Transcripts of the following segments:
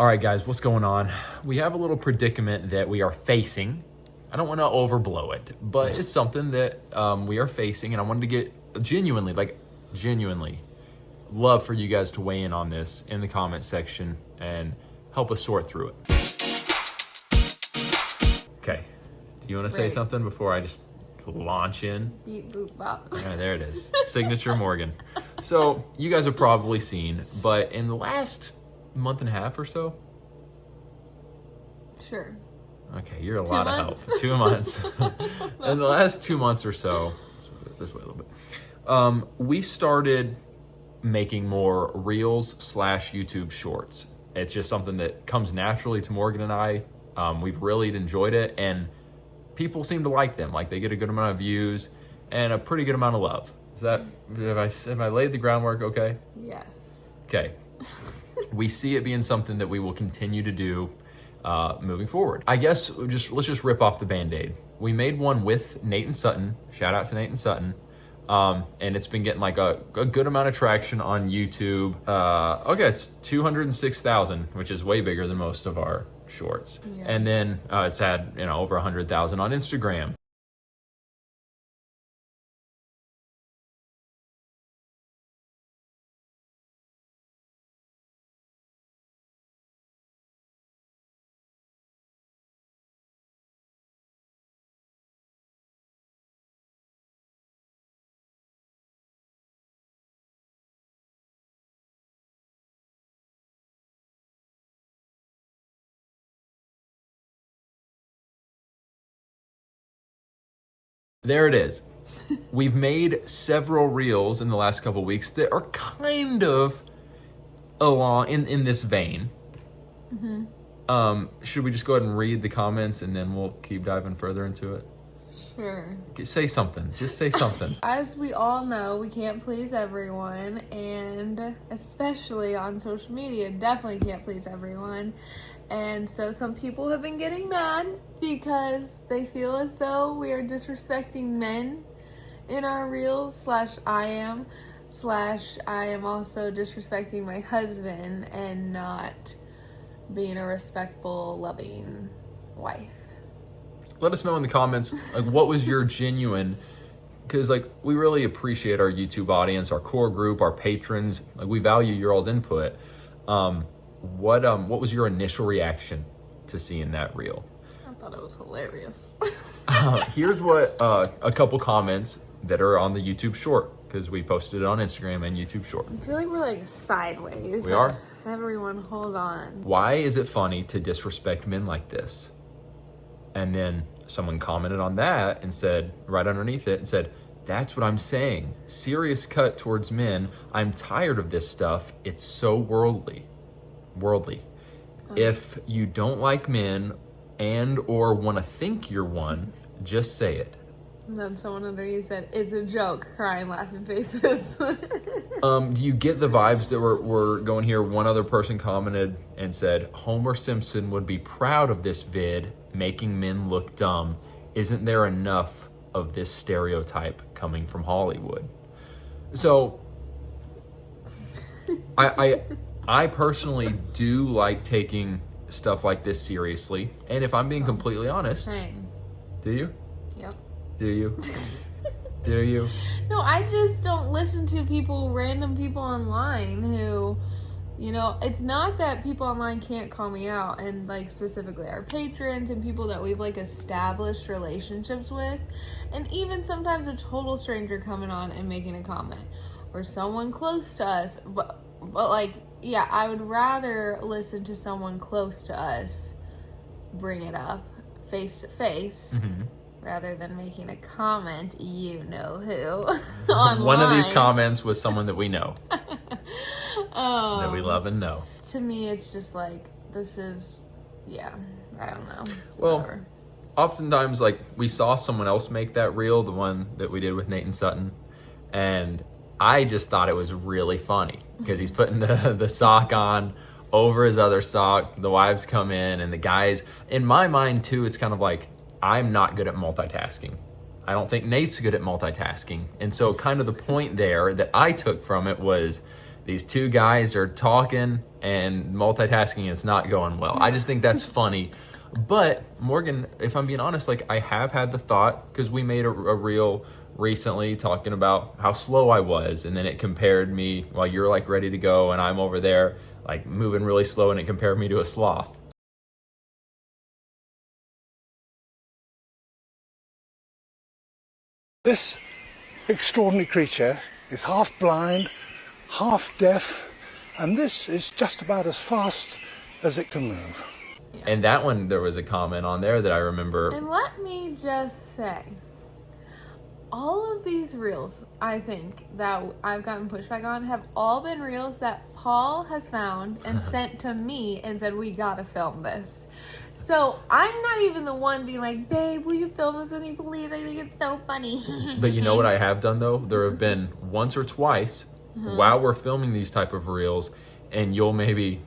All right, guys, what's going on? We have a little predicament that we are facing. I don't want to overblow it, but it's something that we are facing, and I wanted to get genuinely love for you guys to weigh in on this in the comment section and help us sort through it. Okay, do you want to say something before I just launch in? Beep, boop, bop. Yeah, there it is. Signature Morgan. So you guys have probably seen, but in the last month and a half or so. Sure. Okay, you're a lot of help. 2 months. In the last 2 months or so, let's move it this way a little bit. We started making more Reels / YouTube Shorts. It's just something that comes naturally to Morgan and I. We've really enjoyed it, and people seem to like them. Like, they get a good amount of views and a pretty good amount of love. Is that, have I laid the groundwork okay? Yes. Okay. We see it being something that we will continue to do moving forward. I guess let's just rip off the Band-Aid. We made one with Nate and Sutton. Shout out to Nate and Sutton. And it's been getting like a good amount of traction on YouTube. Okay, it's 206,000, which is way bigger than most of our shorts. Yeah. And then it's had over 100,000 on Instagram. There it is. We've made several reels in the last couple weeks that are kind of along in this vein. Mm-hmm. Should we just go ahead and read the comments and then we'll keep diving further into it? Sure. Say something. Just say something. As we all know, we can't please everyone, and especially on social media, definitely can't please everyone. And so some people have been getting mad because they feel as though we are disrespecting men in our reels / I am also disrespecting my husband and not being a respectful, loving wife. Let us know in the comments, like, what was your genuine, because like we really appreciate our YouTube audience, our core group, our patrons. Like, we value your all's input. What was your initial reaction to seeing that reel? I thought it was hilarious. Here's what a couple comments that are on the YouTube short, because we posted it on Instagram and YouTube short. I feel like we're like sideways. We are? Everyone, hold on. Why is it funny to disrespect men like this? And then someone commented on that and said, right underneath it, and said, "That's what I'm saying. Serious cut towards men. I'm tired of this stuff. It's so worldly. If you don't like men and or want to think you're one, just say it." And then someone underneath said, "It's a joke," crying, laughing faces. Do you get the vibes that we're going here? One other person commented and said, "Homer Simpson would be proud of this vid, making men look dumb. Isn't there enough of this stereotype coming from Hollywood?" So I personally do like taking stuff like this seriously. And if I'm being completely honest, Same. Do you? Yep. Do you? Do you? No, I just don't listen to random people online who, it's not that people online can't call me out, and like specifically our patrons and people that we've like established relationships with, and even sometimes a total stranger coming on and making a comment, or someone close to us, but like, yeah, I would rather listen to someone close to us bring it up face to face. Mm-hmm. Rather than making a comment, who, online. One of these comments was someone that we know. That we love and know. To me, it's just like, this is, I don't know. Well, whatever. Oftentimes, like, we saw someone else make that reel, the one that we did with Nate and Sutton, and I just thought it was really funny because he's putting the sock on over his other sock. The wives come in, and the guys, in my mind too, it's kind of like, I'm not good at multitasking. I don't think Nate's good at multitasking. And so kind of the point there that I took from it was, these two guys are talking and multitasking, it's not going well. I just think that's funny. But Morgan, if I'm being honest, like I have had the thought, because we made a reel recently talking about how slow I was, and then it compared me while you're like ready to go and I'm over there like moving really slow, and it compared me to a sloth. This extraordinary creature is half blind, half deaf, and this is just about as fast as it can move. Yeah. And that one, there was a comment on there that I remember. And let me just say, all of these reels, I think, that I've gotten pushback on have all been reels that Paul has found and sent to me and said, we gotta film this. So I'm not even the one being like, babe, will you film this with me, please? I think it's so funny. But you know what I have done, though? There have been once or twice while we're filming these type of reels, and you'll maybe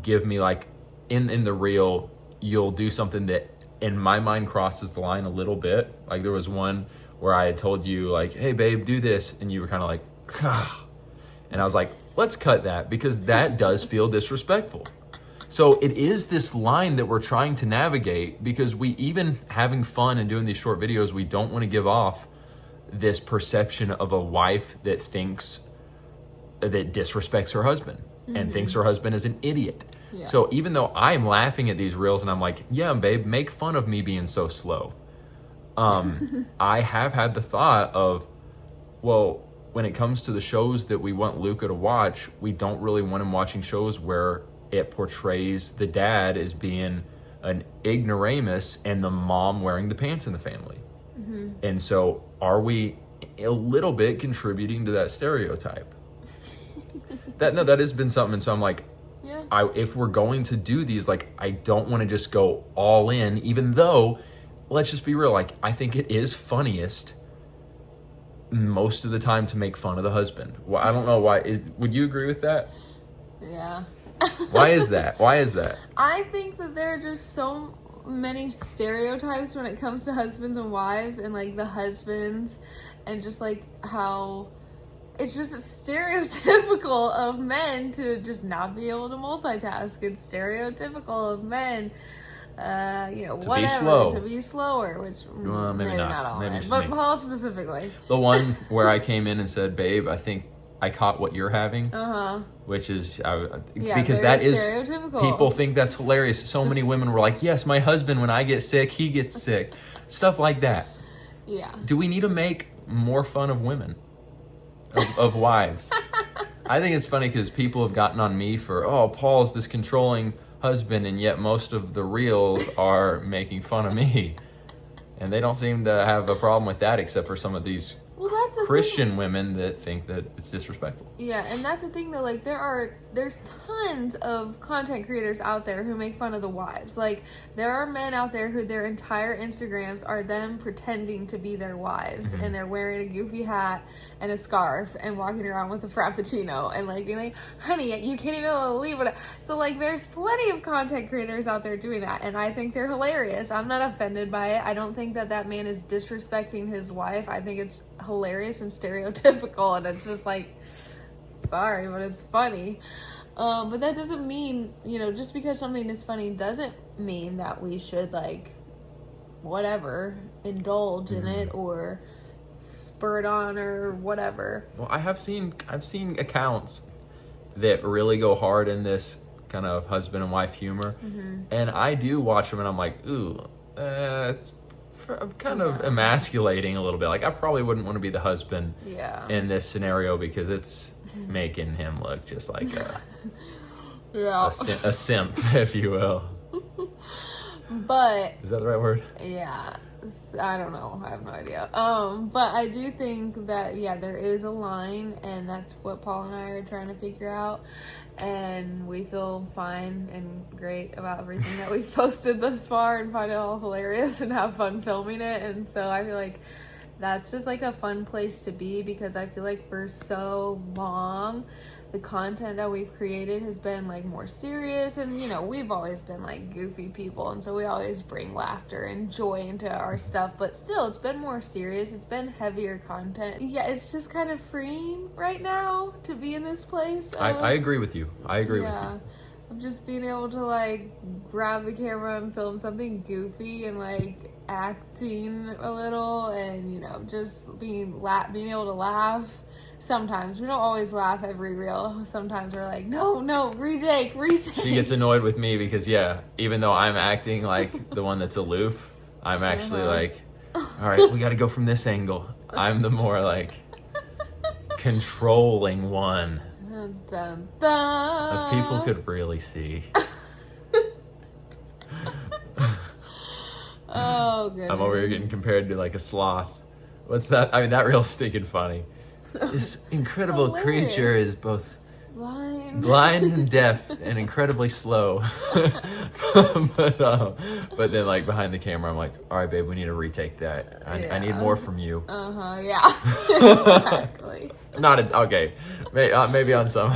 give me, like, in the reel, you'll do something that in my mind crosses the line a little bit. Like there was one where I had told you like, hey babe, do this, and you were kind of like, ah. And I was like, let's cut that, because that does feel disrespectful. So it is this line that we're trying to navigate, because we, even having fun and doing these short videos, we don't want to give off this perception of a wife that thinks that disrespects her husband and thinks her husband is an idiot. Yeah. So even though I'm laughing at these reels and I'm like, yeah, babe, make fun of me being so slow. I have had the thought of, well, when it comes to the shows that we want Luca to watch, we don't really want him watching shows where it portrays the dad as being an ignoramus and the mom wearing the pants in the family. And so are we a little bit contributing to that stereotype? That has been something. And so I'm like, Yeah. if we're going to do these, like, I don't want to just go all in, even though, let's just be real, like, I think it is funniest most of the time to make fun of the husband. Well, I don't know why. Would you agree with that? Yeah. Why is that? Why is that? I think that there are just so many stereotypes when it comes to husbands and wives, and like the husbands, and just like how it's just stereotypical of men to just not be able to multitask. It's stereotypical of men, to be slower, which maybe not all men, but Paul specifically. The one where I came in and said, babe, I think I caught what you're having. Which is, because that is, stereotypical. People think that's hilarious. So many women were like, yes, my husband, when I get sick, he gets sick. Stuff like that. Yeah. Do we need to make more fun of women? Of wives? I think it's funny because people have gotten on me for, oh, Paul's this controlling husband, and yet most of the reels are making fun of me. And they don't seem to have a problem with that, except for some of these Christian women that think that it's disrespectful. Yeah, and that's the thing though, like there's tons of content creators out there who make fun of the wives. Like there are men out there who their entire Instagrams are them pretending to be their wives, and they're wearing a goofy hat and a scarf and walking around with a frappuccino and like being like, honey, you can't even believe it. So like there's plenty of content creators out there doing that, and I think they're hilarious. I'm not offended by it. I don't think that man is disrespecting his wife. I think it's hilarious and stereotypical, and it's just like, sorry, but it's funny. But that doesn't mean, just because something is funny doesn't mean that we should like whatever indulge in it or spur it on or whatever. Well, I've seen accounts that really go hard in this kind of husband and wife humor, and I do watch them and I'm like, ooh, it's kind of emasculating a little bit. Like I probably wouldn't want to be the husband in this scenario, because it's making him look just like a simp, if you will. But is that the right word? Yeah, I don't know. I have no idea. But I do think that there is a line, and that's what Paul and I are trying to figure out. And we feel fine and great about everything that we've posted thus far, and find it all hilarious and have fun filming it. And so I feel like that's just like a fun place to be, because I feel like for so long the content that we've created has been like more serious, and you know, we've always been like goofy people, and so we always bring laughter and joy into our stuff, but still it's been more serious, it's been heavier content. Yeah, it's just kind of freeing right now to be in this place. I agree with you. I agree with you. Of just being able to like grab the camera and film something goofy and like acting a little, and you know, just being able to laugh. Sometimes we don't always laugh every reel. Sometimes we're like, no, retake. She gets annoyed with me because even though I'm acting like the one that's aloof, I'm actually like, all right, we got to go from this angle. I'm the more like controlling one. Dun, dun. If people could really see. Oh, goodness. I'm over here getting compared to like a sloth. What's that? I mean, that reel's stinking funny. This incredible creature is both blind and deaf and incredibly slow. But then like behind the camera, I'm like, all right, babe, we need to retake that. I need more from you. Yeah. Exactly. Okay. Maybe on some.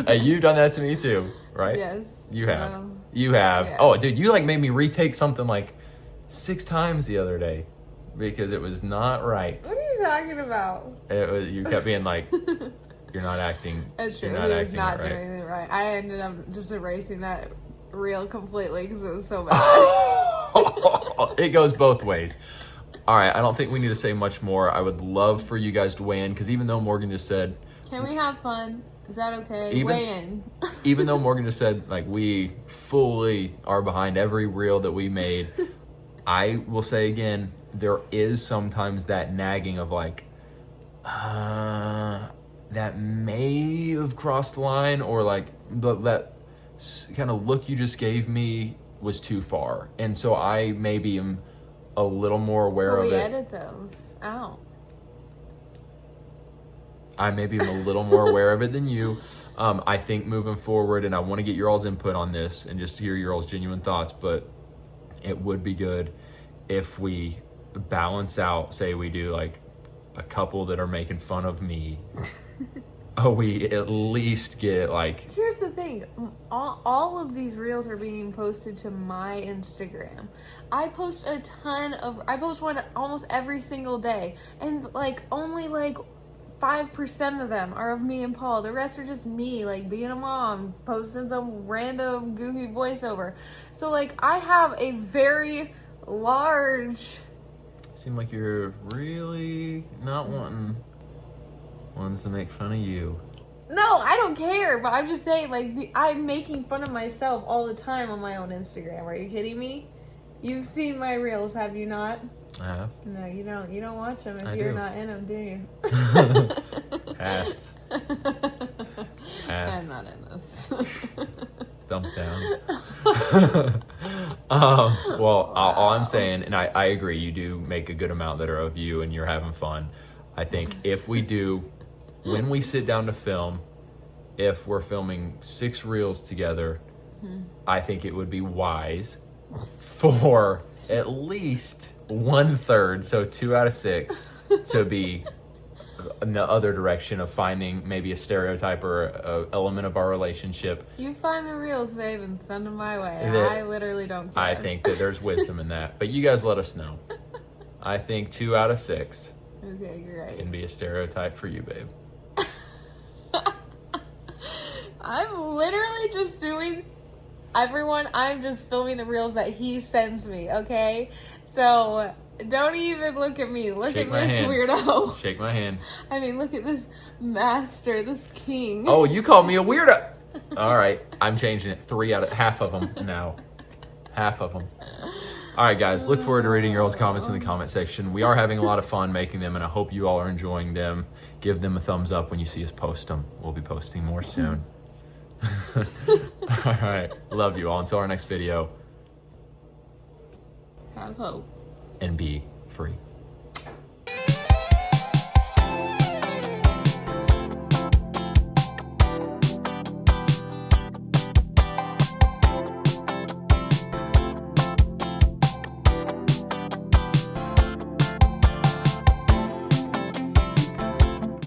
Hey, you've done that to me too, right? Yes. You have. You have. Yes. Oh, dude, you like made me retake something like 6 times the other day because it was not right. What are you talking about? You kept being like, you're not acting. That's true. You're not He was acting not right. doing it right. I ended up just erasing that reel completely because it was so bad. It goes both ways. All right, I don't think we need to say much more. I would love for you guys to weigh in, because even though Morgan just said... Can we have fun? Is that okay? Weigh in. Even though Morgan just said, like, we fully are behind every reel that we made, I will say again, there is sometimes that nagging of like, that may have crossed the line, or like, that kind of look you just gave me was too far. And so I maybe am a little more aware of it. We edit those out. I maybe am a little more aware of it than you. I think moving forward, and I want to get your all's input on this and just hear your all's genuine thoughts, but it would be good if we balance out, say we do like a couple that are making fun of me. We at least get like... Here's the thing. All of these reels are being posted to my Instagram. I post one almost every single day. And like only like 5% of them are of me and Paul. The rest are just me, like being a mom, posting some random goofy voiceover. So like I have a very large... Seem like you're really not wanting ones to make fun of you. No, I don't care, but I'm just saying, like, I'm making fun of myself all the time on my own Instagram. Are you kidding me? You've seen my reels, have you not? I have. No, you don't. You don't watch them if I you're do. not in them, do you? Pass. Pass. I'm not in this. Thumbs down. Well, all I'm saying, and I agree, you do make a good amount that are of you and you're having fun. I think if we do, when we sit down to film, if we're filming 6 reels together, I think it would be wise for at least 1/3, so 2 out of 6, to be in the other direction of finding maybe a stereotype or a element of our relationship. You find the reels, babe, and send them my way. That- I literally don't care. I think that there's wisdom in that, but you guys let us know. I think 2 out of 6 Okay, great. can be a stereotype for you, babe. I'm literally just doing... Everyone, I'm just filming the reels that he sends me, okay? So, don't even look at me. Look Shake at my this hand. weirdo. Shake my hand. I mean, look at this master, this king. Oh, you called me a weirdo. All right, I'm changing it. Half of them now. Half of them. All right, guys, look forward to reading your all's comments in the comment section. We are having a lot of fun making them, and I hope you all are enjoying them. Give them a thumbs up when you see us post them. We'll be posting more soon. All right, love you all. Until our next video. Have hope. And be free.